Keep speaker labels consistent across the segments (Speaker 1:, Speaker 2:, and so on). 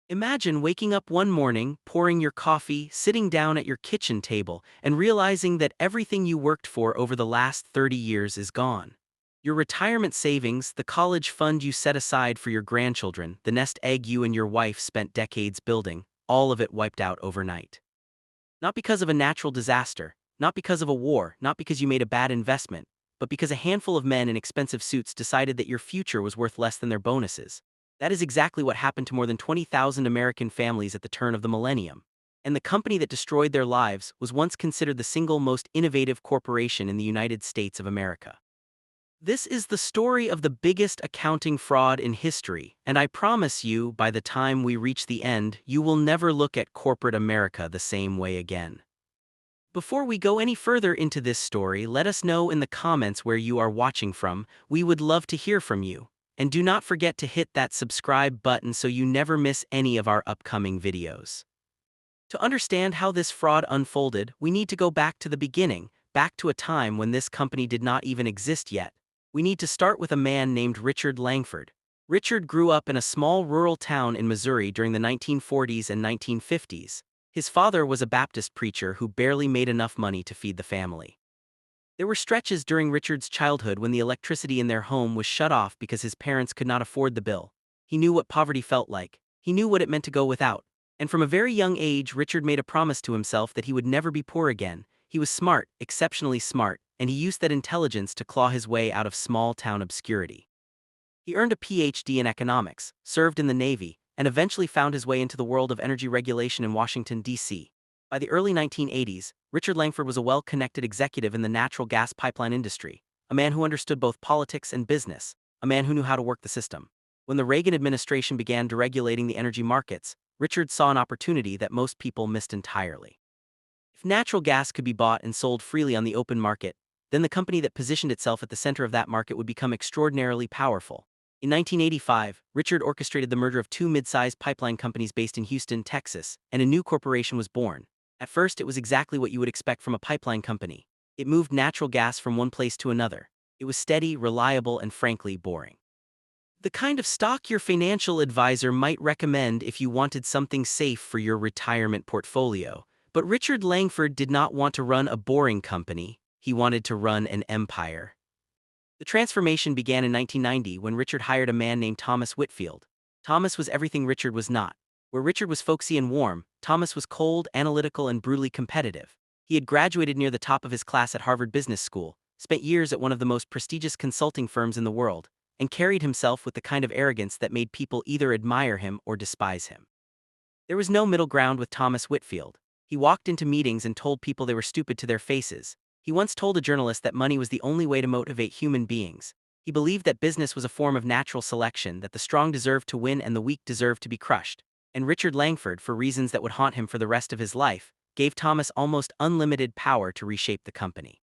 Speaker 1: Imagine waking up one morning, pouring your coffee, sitting down at your kitchen table, and realizing that everything you worked for over the last 30 years is gone. Your retirement savings, the college fund you set aside for your grandchildren, the nest egg you and your wife spent decades building, all of it wiped out overnight. Not because of a natural disaster, not because of a war, not because you made a bad investment, but because a handful of men in expensive suits decided that your future was worth less than their bonuses. That is exactly what happened to more than 20,000 American families at the turn of the millennium. And the company that destroyed their lives was once considered the single most innovative corporation in the United States of America. This is the story of the biggest accounting fraud in history, and I promise you, by the time we reach the end, you will never look at corporate America the same way again. Before we go any further into this story, let us know in the comments where you are watching from. We would love to hear from you. And do not forget to hit that subscribe button so you never miss any of our upcoming videos. To understand how this fraud unfolded, we need to go back to the beginning, back to a time when this company did not even exist yet. We need to start with a man named Richard Langford. Richard grew up in a small rural town in Missouri during the 1940s and 1950s. His father was a Baptist preacher who barely made enough money to feed the family. There were stretches during Richard's childhood when the electricity in their home was shut off because his parents could not afford the bill. He knew what poverty felt like. He knew what it meant to go without. And from a very young age, Richard made a promise to himself that he would never be poor again. He was smart, exceptionally smart, and he used that intelligence to claw his way out of small-town obscurity. He earned a PhD in economics, served in the Navy, and eventually found his way into the world of energy regulation in Washington, D.C. By the early 1980s, Richard Langford was a well-connected executive in the natural gas pipeline industry, a man who understood both politics and business, a man who knew how to work the system. When the Reagan administration began deregulating the energy markets, Richard saw an opportunity that most people missed entirely. If natural gas could be bought and sold freely on the open market, then the company that positioned itself at the center of that market would become extraordinarily powerful. In 1985, Richard orchestrated the merger of two mid-sized pipeline companies based in Houston, Texas, and a new corporation was born. At first, it was exactly what you would expect from a pipeline company. It moved natural gas from one place to another. It was steady, reliable, and frankly boring. The kind of stock your financial advisor might recommend if you wanted something safe for your retirement portfolio. But Richard Langford did not want to run a boring company. He wanted to run an empire. The transformation began in 1990 when Richard hired a man named Thomas Whitfield. Thomas was everything Richard was not. Where Richard was folksy and warm, Thomas was cold, analytical, and brutally competitive. He had graduated near the top of his class at Harvard Business School, spent years at one of the most prestigious consulting firms in the world, and carried himself with the kind of arrogance that made people either admire him or despise him. There was no middle ground with Thomas Whitfield. He walked into meetings and told people they were stupid to their faces. He once told a journalist that money was the only way to motivate human beings. He believed that business was a form of natural selection, that the strong deserved to win and the weak deserved to be crushed. And Richard Langford, for reasons that would haunt him for the rest of his life, gave Thomas almost unlimited power to reshape the company.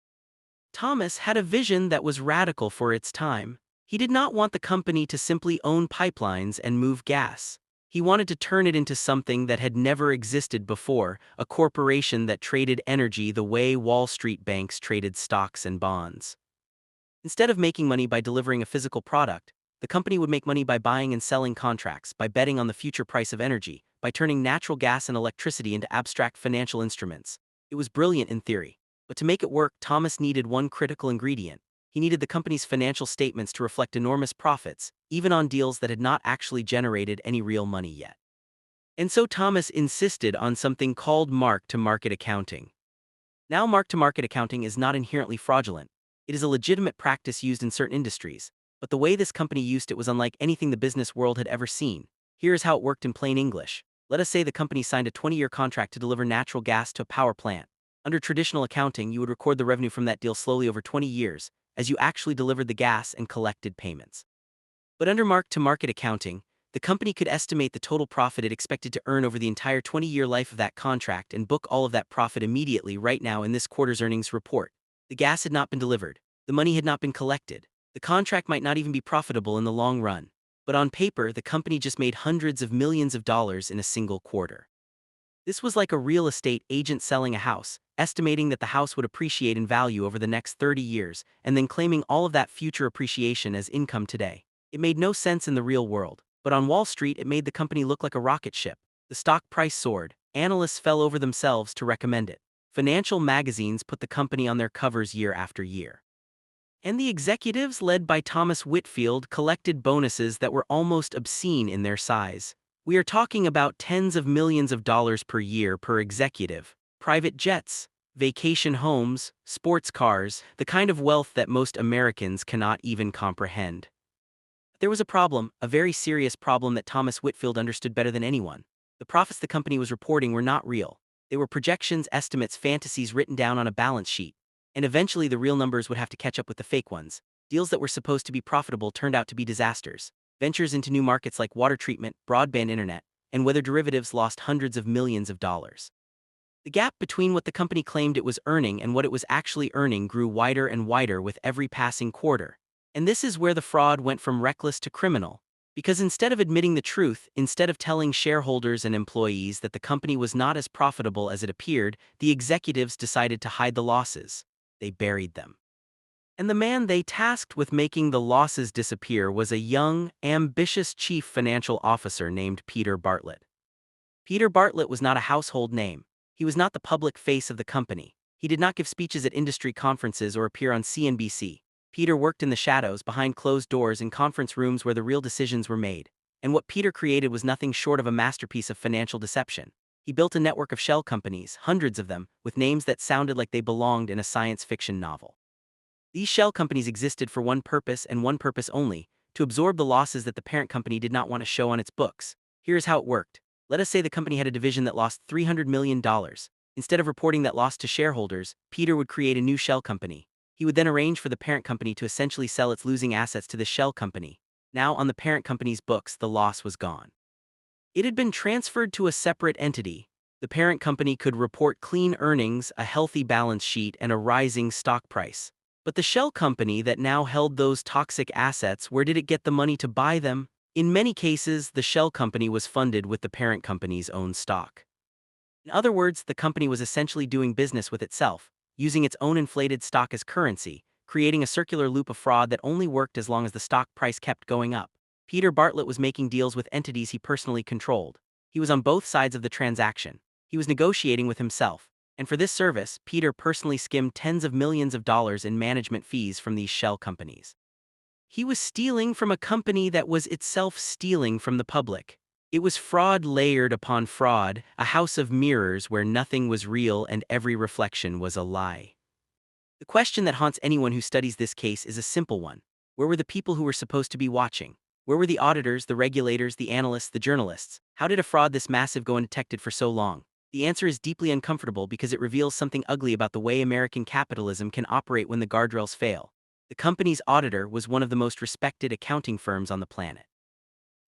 Speaker 1: Thomas had a vision that was radical for its time. He did not want the company to simply own pipelines and move gas. He wanted to turn it into something that had never existed before, a corporation that traded energy the way Wall Street banks traded stocks and bonds. Instead of making money by delivering a physical product, the company would make money by buying and selling contracts, by betting on the future price of energy, by turning natural gas and electricity into abstract financial instruments. It was brilliant in theory. But to make it work, Thomas needed one critical ingredient. He needed the company's financial statements to reflect enormous profits, even on deals that had not actually generated any real money yet. And so Thomas insisted on something called mark-to-market accounting. Now, mark-to-market accounting is not inherently fraudulent. It is a legitimate practice used in certain industries, but the way this company used it was unlike anything the business world had ever seen. Here is how it worked in plain English. Let us say the company signed a 20-year contract to deliver natural gas to a power plant. Under traditional accounting, you would record the revenue from that deal slowly over 20 years, as you actually delivered the gas and collected payments. But under mark-to-market accounting, the company could estimate the total profit it expected to earn over the entire 20-year life of that contract and book all of that profit immediately right now in this quarter's earnings report. The gas had not been delivered. The money had not been collected. The contract might not even be profitable in the long run. But on paper, the company just made hundreds of millions of dollars in a single quarter. This was like a real estate agent selling a house, estimating that the house would appreciate in value over the next 30 years, and then claiming all of that future appreciation as income today. It made no sense in the real world, but on Wall Street it made the company look like a rocket ship. The stock price soared. Analysts fell over themselves to recommend it. Financial magazines put the company on their covers year after year. And the executives, led by Thomas Whitfield, collected bonuses that were almost obscene in their size. We are talking about tens of millions of dollars per year per executive. Private jets, vacation homes, sports cars, the kind of wealth that most Americans cannot even comprehend. There was a problem, a very serious problem that Thomas Whitfield understood better than anyone. The profits the company was reporting were not real. They were projections, estimates, fantasies written down on a balance sheet. And eventually the real numbers would have to catch up with the fake ones. Deals that were supposed to be profitable turned out to be disasters. Ventures into new markets like water treatment, broadband internet, and weather derivatives lost hundreds of millions of dollars. The gap between what the company claimed it was earning and what it was actually earning grew wider and wider with every passing quarter. And this is where the fraud went from reckless to criminal. Because instead of admitting the truth, instead of telling shareholders and employees that the company was not as profitable as it appeared, the executives decided to hide the losses. They buried them. And the man they tasked with making the losses disappear was a young, ambitious chief financial officer named Peter Bartlett. Peter Bartlett was not a household name. He was not the public face of the company. He did not give speeches at industry conferences or appear on CNBC. Peter worked in the shadows, behind closed doors in conference rooms where the real decisions were made. And what Peter created was nothing short of a masterpiece of financial deception. He built a network of shell companies, hundreds of them, with names that sounded like they belonged in a science fiction novel. These shell companies existed for one purpose and one purpose only: to absorb the losses that the parent company did not want to show on its books. Here's how it worked. Let us say the company had a division that lost $300 million. Instead of reporting that loss to shareholders, Peter would create a new shell company. He would then arrange for the parent company to essentially sell its losing assets to the shell company. Now, on the parent company's books, the loss was gone. It had been transferred to a separate entity. The parent company could report clean earnings, a healthy balance sheet, and a rising stock price. But the shell company that now held those toxic assets, where did it get the money to buy them? In many cases, the shell company was funded with the parent company's own stock. In other words, the company was essentially doing business with itself, using its own inflated stock as currency, creating a circular loop of fraud that only worked as long as the stock price kept going up. Peter Bartlett was making deals with entities he personally controlled. He was on both sides of the transaction. He was negotiating with himself. And for this service, Peter personally skimmed tens of millions of dollars in management fees from these shell companies. He was stealing from a company that was itself stealing from the public. It was fraud layered upon fraud, a house of mirrors where nothing was real and every reflection was a lie. The question that haunts anyone who studies this case is a simple one. Where were the people who were supposed to be watching? Where were the auditors, the regulators, the analysts, the journalists? How did a fraud this massive go undetected for so long? The answer is deeply uncomfortable because it reveals something ugly about the way American capitalism can operate when the guardrails fail. The company's auditor was one of the most respected accounting firms on the planet.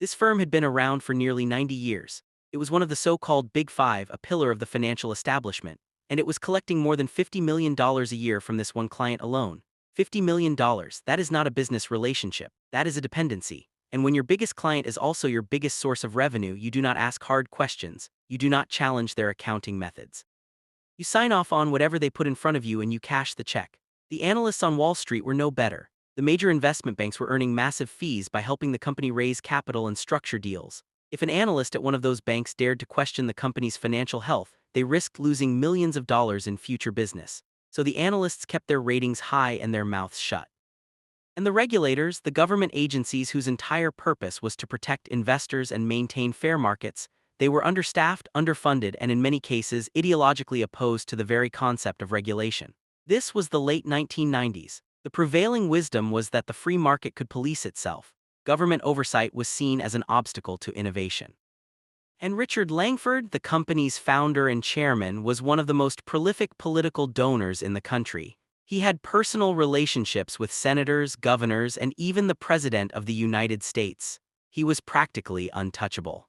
Speaker 1: This firm had been around for nearly 90 years. It was one of the so-called Big Five, a pillar of the financial establishment, and it was collecting more than $50 million a year from this one client alone. $50 million, that is not a business relationship, that is a dependency. And when your biggest client is also your biggest source of revenue, you do not ask hard questions, you do not challenge their accounting methods. You sign off on whatever they put in front of you and you cash the check. The analysts on Wall Street were no better. The major investment banks were earning massive fees by helping the company raise capital and structure deals. If an analyst at one of those banks dared to question the company's financial health, they risked losing millions of dollars in future business. So the analysts kept their ratings high and their mouths shut. And the regulators, the government agencies whose entire purpose was to protect investors and maintain fair markets, they were understaffed, underfunded, and in many cases ideologically opposed to the very concept of regulation. This was the late 1990s. The prevailing wisdom was that the free market could police itself. Government oversight was seen as an obstacle to innovation. And Richard Langford, the company's founder and chairman, was one of the most prolific political donors in the country. He had personal relationships with senators, governors, and even the President of the United States. He was practically untouchable.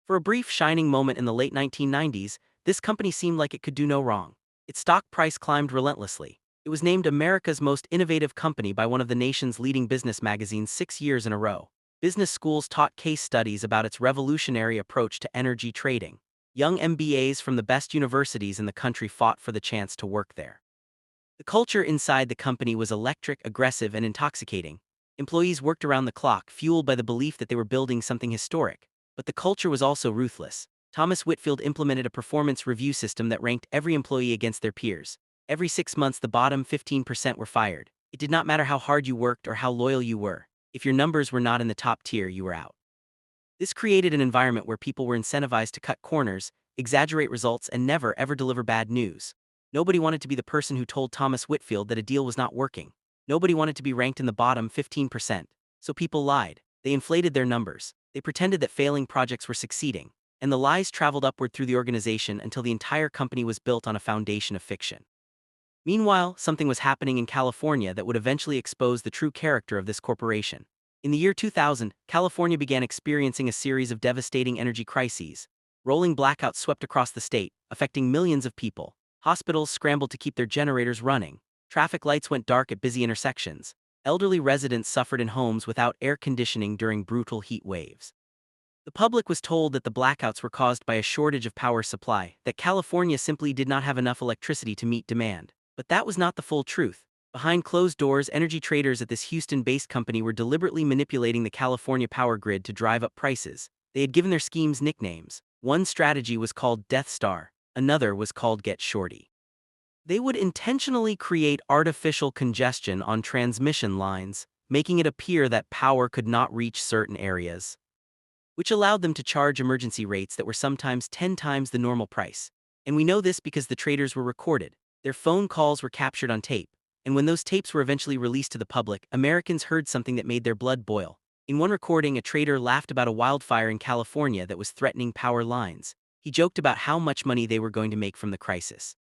Speaker 1: For a brief shining moment in the late 1990s, this company seemed like it could do no wrong. Its stock price climbed relentlessly. It was named America's most innovative company by one of the nation's leading business magazines 6 years in a row. Business schools taught case studies about its revolutionary approach to energy trading. Young MBAs from the best universities in the country fought for the chance to work there. The culture inside the company was electric, aggressive, and intoxicating. Employees worked around the clock, fueled by the belief that they were building something historic. But the culture was also ruthless. Thomas Whitfield implemented a performance review system that ranked every employee against their peers. Every 6 months, the bottom 15% were fired. It did not matter how hard you worked or how loyal you were. If your numbers were not in the top tier, you were out. This created an environment where people were incentivized to cut corners, exaggerate results, and never ever deliver bad news. Nobody wanted to be the person who told Thomas Whitfield that a deal was not working. Nobody wanted to be ranked in the bottom 15%. So people lied. They inflated their numbers. They pretended that failing projects were succeeding. And the lies traveled upward through the organization until the entire company was built on a foundation of fiction. Meanwhile, something was happening in California that would eventually expose the true character of this corporation. In the year 2000, California began experiencing a series of devastating energy crises. Rolling blackouts swept across the state, affecting millions of people. Hospitals scrambled to keep their generators running. Traffic lights went dark at busy intersections. Elderly residents suffered in homes without air conditioning during brutal heat waves. The public was told that the blackouts were caused by a shortage of power supply, that California simply did not have enough electricity to meet demand. But that was not the full truth. Behind closed doors, energy traders at this Houston-based company were deliberately manipulating the California power grid to drive up prices. They had given their schemes nicknames. One strategy was called Death Star, another was called Get Shorty. They would intentionally create artificial congestion on transmission lines, making it appear that power could not reach certain areas, which allowed them to charge emergency rates that were sometimes 10 times the normal price. And we know this because the traders were recorded. Their phone calls were captured on tape. And when those tapes were eventually released to the public, Americans heard something that made their blood boil. In one recording, a trader laughed about a wildfire in California that was threatening power lines. He joked about how much money they were going to make from the crisis.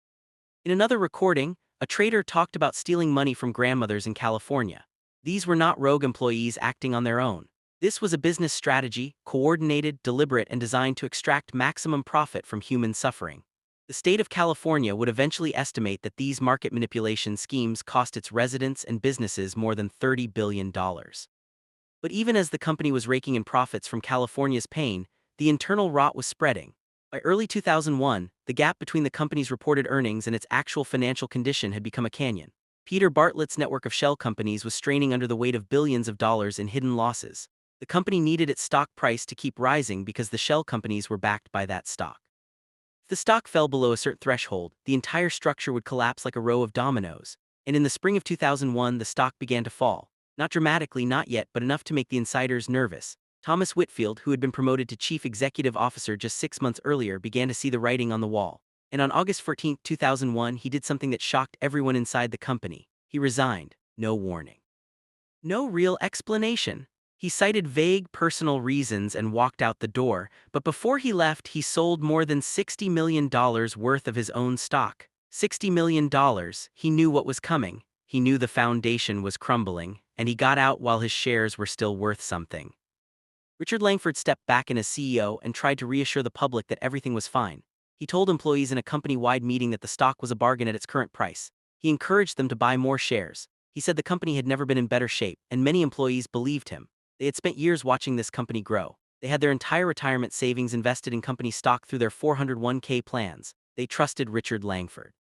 Speaker 1: In another recording, a trader talked about stealing money from grandmothers in California. These were not rogue employees acting on their own. This was a business strategy, coordinated, deliberate, and designed to extract maximum profit from human suffering. The state of California would eventually estimate that these market manipulation schemes cost its residents and businesses more than $30 billion. But even as the company was raking in profits from California's pain, the internal rot was spreading. By early 2001, the gap between the company's reported earnings and its actual financial condition had become a canyon. Peter Bartlett's network of shell companies was straining under the weight of billions of dollars in hidden losses. The company needed its stock price to keep rising because the shell companies were backed by that stock. If the stock fell below a certain threshold, the entire structure would collapse like a row of dominoes. And in the spring of 2001, the stock began to fall. Not dramatically, not yet, but enough to make the insiders nervous. Thomas Whitfield, who had been promoted to chief executive officer just 6 months earlier, began to see the writing on the wall. And on August 14, 2001, he did something that shocked everyone inside the company. He resigned. No warning. No real explanation. He cited vague personal reasons and walked out the door, but before he left, he sold more than $60 million worth of his own stock. $60 million, he knew what was coming. He knew the foundation was crumbling, and he got out while his shares were still worth something. Richard Langford stepped back in as CEO and tried to reassure the public that everything was fine. He told employees in a company-wide meeting that the stock was a bargain at its current price. He encouraged them to buy more shares. He said the company had never been in better shape, and many employees believed him. They had spent years watching this company grow. They had their entire retirement savings invested in company stock through their 401k plans. They trusted Richard Langford.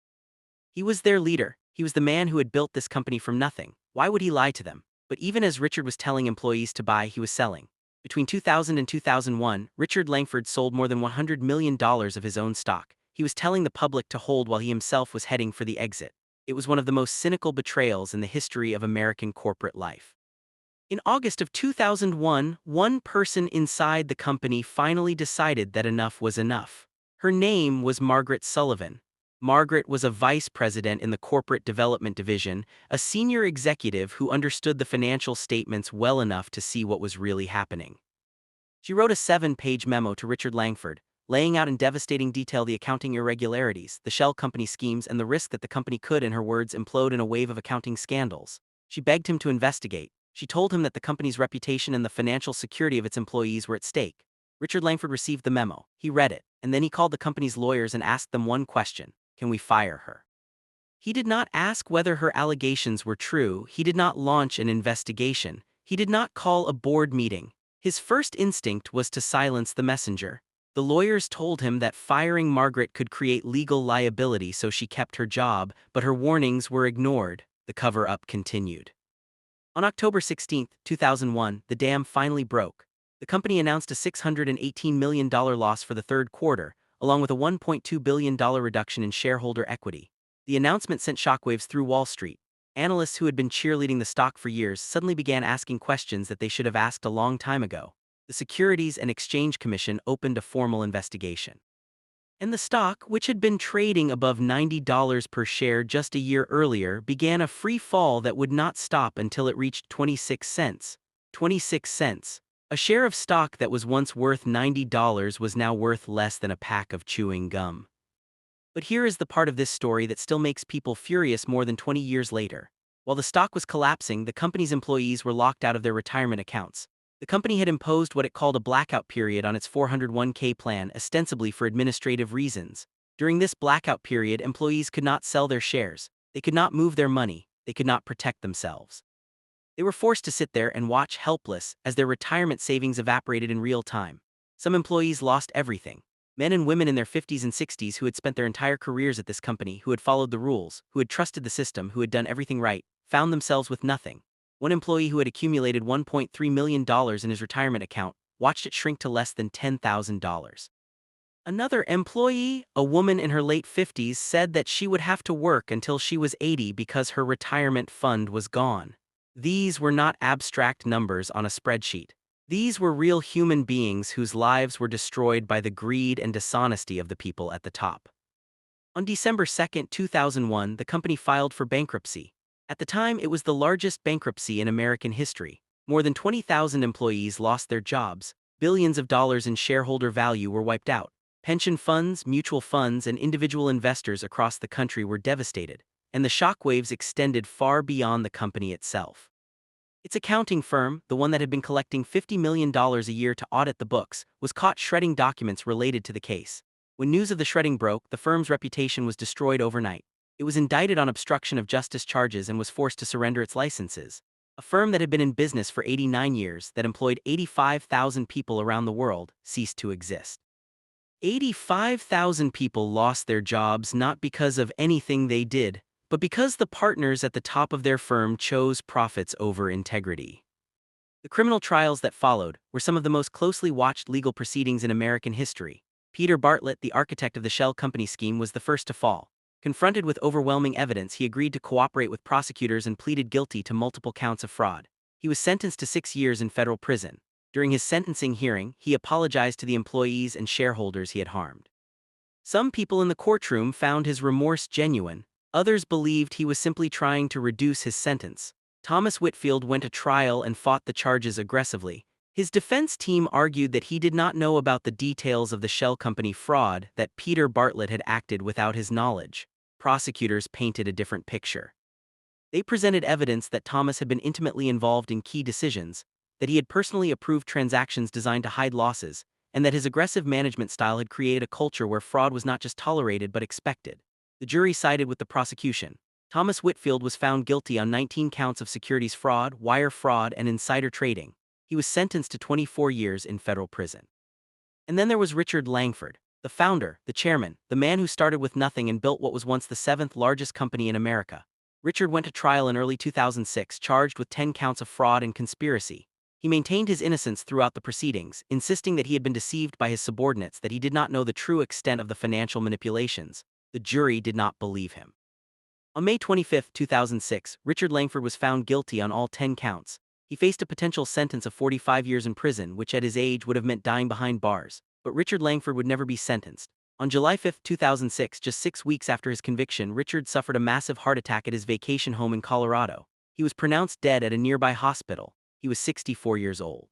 Speaker 1: He was their leader. He was the man who had built this company from nothing. Why would he lie to them? But even as Richard was telling employees to buy, he was selling. Between 2000 and 2001, Richard Langford sold more than $100 million of his own stock. He was telling the public to hold while he himself was heading for the exit. It was one of the most cynical betrayals in the history of American corporate life. In August of 2001, one person inside the company finally decided that enough was enough. Her name was Margaret Sullivan. Margaret was a vice president in the corporate development division, a senior executive who understood the financial statements well enough to see what was really happening. She wrote a 7-page memo to Richard Langford, laying out in devastating detail the accounting irregularities, the shell company schemes, and the risk that the company could, in her words, implode in a wave of accounting scandals. She begged him to investigate. She told him that the company's reputation and the financial security of its employees were at stake. Richard Langford received the memo. He read it, and then he called the company's lawyers and asked them one question: can we fire her? He did not ask whether her allegations were true. He did not launch an investigation. He did not call a board meeting. His first instinct was to silence the messenger. The lawyers told him that firing Margaret could create legal liability, so she kept her job, but her warnings were ignored. The cover-up continued. On October 16, 2001, the dam finally broke. The company announced a $618 million loss for the third quarter, along with a $1.2 billion reduction in shareholder equity. The announcement sent shockwaves through Wall Street. Analysts who had been cheerleading the stock for years suddenly began asking questions that they should have asked a long time ago. The Securities and Exchange Commission opened a formal investigation. And the stock, which had been trading above $90 per share just a year earlier, began a free fall that would not stop until it reached 26 cents. 26 cents. A share of stock that was once worth $90 was now worth less than a pack of chewing gum. But here is the part of this story that still makes people furious more than 20 years later. While the stock was collapsing, the company's employees were locked out of their retirement accounts. The company had imposed what it called a blackout period on its 401k plan, ostensibly for administrative reasons. During this blackout period, employees could not sell their shares, they could not move their money, they could not protect themselves. They were forced to sit there and watch helpless as their retirement savings evaporated in real time. Some employees lost everything. Men and women in their 50s and 60s who had spent their entire careers at this company, who had followed the rules, who had trusted the system, who had done everything right, found themselves with nothing. One employee who had accumulated $1.3 million in his retirement account watched it shrink to less than $10,000. Another employee, a woman in her late 50s, said that she would have to work until she was 80 because her retirement fund was gone. These were not abstract numbers on a spreadsheet. These were real human beings whose lives were destroyed by the greed and dishonesty of the people at the top. On December 2, 2001, the company filed for bankruptcy. At the time, it was the largest bankruptcy in American history. More than 20,000 employees lost their jobs, billions of dollars in shareholder value were wiped out. Pension funds, mutual funds, and individual investors across the country were devastated, and the shockwaves extended far beyond the company itself. Its accounting firm, the one that had been collecting $50 million a year to audit the books, was caught shredding documents related to the case. When news of the shredding broke, the firm's reputation was destroyed overnight. It was indicted on obstruction of justice charges and was forced to surrender its licenses. A firm that had been in business for 89 years, that employed 85,000 people around the world, ceased to exist. 85,000 people lost their jobs not because of anything they did, but because the partners at the top of their firm chose profits over integrity. The criminal trials that followed were some of the most closely watched legal proceedings in American history. Peter Bartlett, the architect of the Shell Company scheme, was the first to fall. Confronted with overwhelming evidence, he agreed to cooperate with prosecutors and pleaded guilty to multiple counts of fraud. He was sentenced to 6 years in federal prison. During his sentencing hearing, he apologized to the employees and shareholders he had harmed. Some people in the courtroom found his remorse genuine. Others believed he was simply trying to reduce his sentence. Thomas Whitfield went to trial and fought the charges aggressively. His defense team argued that he did not know about the details of the Shell Company fraud, that Peter Bartlett had acted without his knowledge. Prosecutors painted a different picture. They presented evidence that Thomas had been intimately involved in key decisions, that he had personally approved transactions designed to hide losses, and that his aggressive management style had created a culture where fraud was not just tolerated but expected. The jury sided with the prosecution. Thomas Whitfield was found guilty on 19 counts of securities fraud, wire fraud, and insider trading. He was sentenced to 24 years in federal prison. And then there was Richard Langford, the founder, the chairman, the man who started with nothing and built what was once the 7th largest company in America. Richard went to trial in early 2006, charged with 10 counts of fraud and conspiracy. He maintained his innocence throughout the proceedings, insisting that he had been deceived by his subordinates, that he did not know the true extent of the financial manipulations. The jury did not believe him. On May 25, 2006, Richard Langford was found guilty on all 10 counts. He faced a potential sentence of 45 years in prison, which at his age would have meant dying behind bars. But Richard Langford would never be sentenced. On July 5, 2006, just 6 weeks after his conviction, Richard suffered a massive heart attack at his vacation home in Colorado. He was pronounced dead at a nearby hospital. He was 64 years old.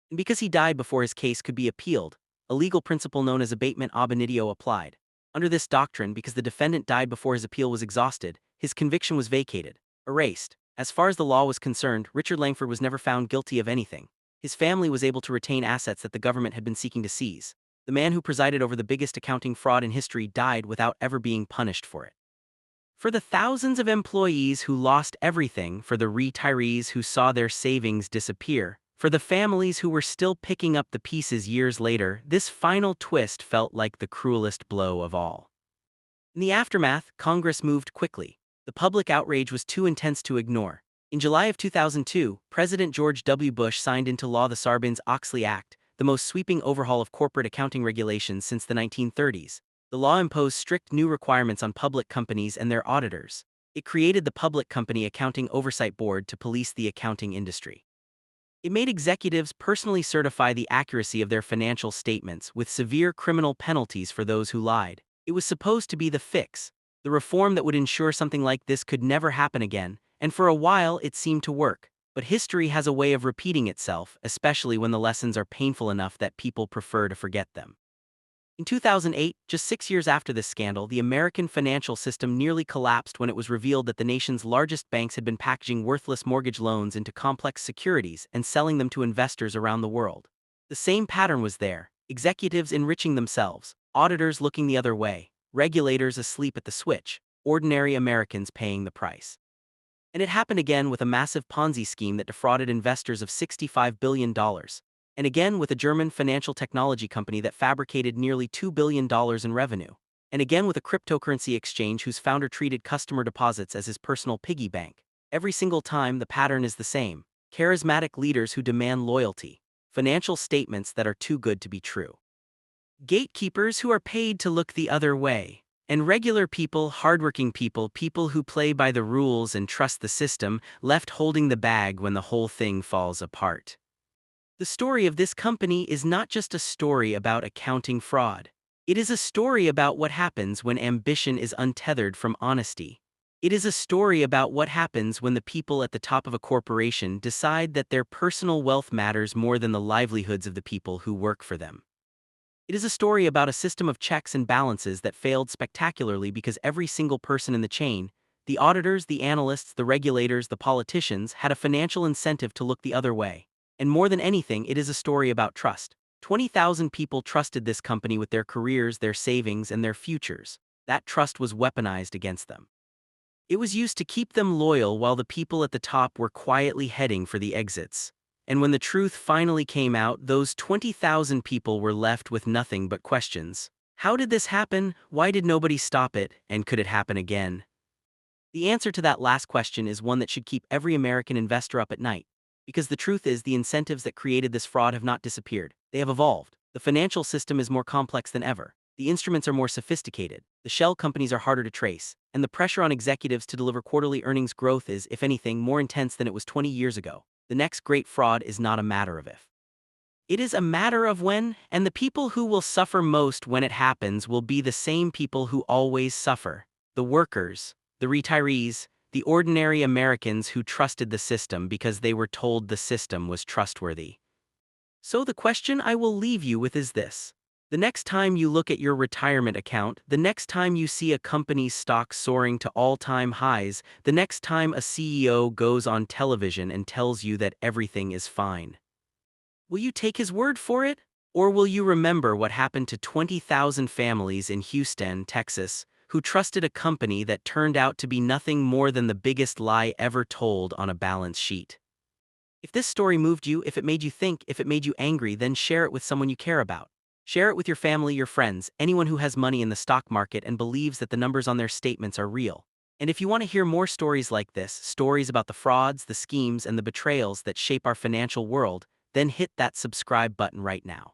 Speaker 1: And because he died before his case could be appealed, a legal principle known as abatement ab initio applied. Under this doctrine, because the defendant died before his appeal was exhausted, his conviction was vacated, erased. As far as the law was concerned, Richard Langford was never found guilty of anything. His family was able to retain assets that the government had been seeking to seize. The man who presided over the biggest accounting fraud in history died without ever being punished for it. For the thousands of employees who lost everything, for the retirees who saw their savings disappear, for the families who were still picking up the pieces years later, this final twist felt like the cruelest blow of all. In the aftermath, Congress moved quickly. The public outrage was too intense to ignore. In July of 2002, President George W. Bush signed into law the Sarbanes-Oxley Act, the most sweeping overhaul of corporate accounting regulations since the 1930s. The law imposed strict new requirements on public companies and their auditors. It created the Public Company Accounting Oversight Board to police the accounting industry. It made executives personally certify the accuracy of their financial statements with severe criminal penalties for those who lied. It was supposed to be the fix, the reform that would ensure something like this could never happen again, and for a while it seemed to work. But history has a way of repeating itself, especially when the lessons are painful enough that people prefer to forget them. In 2008, just 6 years after this scandal, the American financial system nearly collapsed when it was revealed that the nation's largest banks had been packaging worthless mortgage loans into complex securities and selling them to investors around the world. The same pattern was there: executives enriching themselves, auditors looking the other way, regulators asleep at the switch, ordinary Americans paying the price. And it happened again with a massive Ponzi scheme that defrauded investors of $65 billion. And again with a German financial technology company that fabricated nearly $2 billion in revenue. And again with a cryptocurrency exchange whose founder treated customer deposits as his personal piggy bank. Every single time, the pattern is the same: charismatic leaders who demand loyalty, financial statements that are too good to be true, gatekeepers who are paid to look the other way, and regular people, hardworking people, people who play by the rules and trust the system, left holding the bag when the whole thing falls apart. The story of this company is not just a story about accounting fraud. It is a story about what happens when ambition is untethered from honesty. It is a story about what happens when the people at the top of a corporation decide that their personal wealth matters more than the livelihoods of the people who work for them. It is a story about a system of checks and balances that failed spectacularly because every single person in the chain, the auditors, the analysts, the regulators, the politicians, had a financial incentive to look the other way. And more than anything, it is a story about trust. 20,000 people trusted this company with their careers, their savings, and their futures. That trust was weaponized against them. It was used to keep them loyal while the people at the top were quietly heading for the exits. And when the truth finally came out, those 20,000 people were left with nothing but questions. How did this happen? Why did nobody stop it? And could it happen again? The answer to that last question is one that should keep every American investor up at night. Because the truth is, the incentives that created this fraud have not disappeared. They have evolved. The financial system is more complex than ever. The instruments are more sophisticated. The shell companies are harder to trace. And the pressure on executives to deliver quarterly earnings growth is, if anything, more intense than it was 20 years ago. The next great fraud is not a matter of if. It is a matter of when, and the people who will suffer most when it happens will be the same people who always suffer: the workers, the retirees, the ordinary Americans who trusted the system because they were told the system was trustworthy. So the question I will leave you with is this: the next time you look at your retirement account, the next time you see a company's stock soaring to all-time highs, the next time a CEO goes on television and tells you that everything is fine, will you take his word for it? Or will you remember what happened to 20,000 families in Houston, Texas, who trusted a company that turned out to be nothing more than the biggest lie ever told on a balance sheet? If this story moved you, if it made you think, if it made you angry, then share it with someone you care about. Share it with your family, your friends, anyone who has money in the stock market and believes that the numbers on their statements are real. And if you want to hear more stories like this, stories about the frauds, the schemes, and the betrayals that shape our financial world, then hit that subscribe button right now.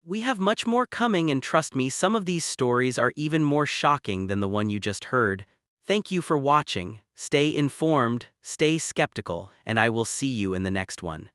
Speaker 1: We have much more coming, and trust me, some of these stories are even more shocking than the one you just heard. Thank you for watching. Stay informed, stay skeptical, and I will see you in the next one.